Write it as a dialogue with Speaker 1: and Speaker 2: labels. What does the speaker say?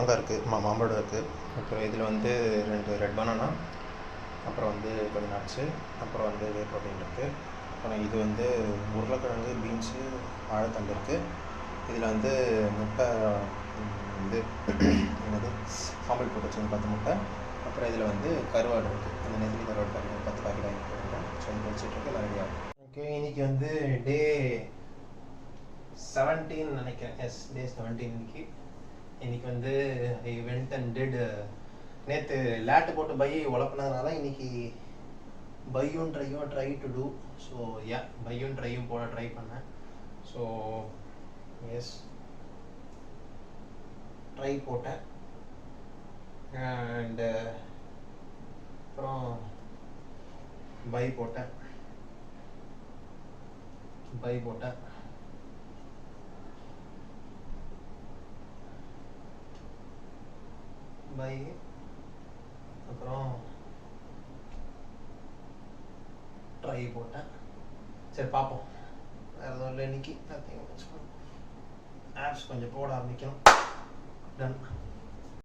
Speaker 1: மாங்காய் இருக்குது, மாம்பழம் இருக்குது. அப்புறம் இதில் வந்து 2 ரெட் பனானா, அப்புறம் வந்து கொஞ்சம் நட்ஸு, அப்புறம் வந்து வே ப்ரோட்டீன் இருக்குது. அப்புறம் இது வந்து உருளைக்கிழங்கு, பீன்ஸு, வாழைத்தண்டு இருக்குது. இதில் வந்து முட்டை இது என்னது ஆம்லெட் போட்டு வச்சு 10 முட்டை. அப்புறம் இதில் வந்து கருவாடு இருக்குது, அந்த நெத்திலி கருவாடு பாக்கெட் 10 பாக்கெட் வாங்கி போட்டுருக்கேன். ஸோ இது வச்சுட்ருக்கு எல்லாம் ரெடியாகும். ஓகே, இன்றைக்கி வந்து டே 17 நினைக்கிறேன். எஸ், டே 17. இன்றைக்கி வந்து ஐ வெண்ட் அண்ட் டிட். நேற்று லேட்டு போட்டு பை உழப்பினதுனால இன்றைக்கி பையும் ட்ரையும் ட்ரை டு டூ. ஸோ பையும் ட்ரையும் போட ட்ரை பண்ணேன். ஸோ எஸ், ட்ரை போட்டேன். அண்டு அப்புறம் பை போட்டேன். பை அப்புறம் ட்ரை போட்டேன். சரி பார்ப்போம், வேறு எதுவும் இல்லை. இன்றைக்கி ஆப்ஸ் கொஞ்சம் போட ஆரம்பிக்கணும். டன்.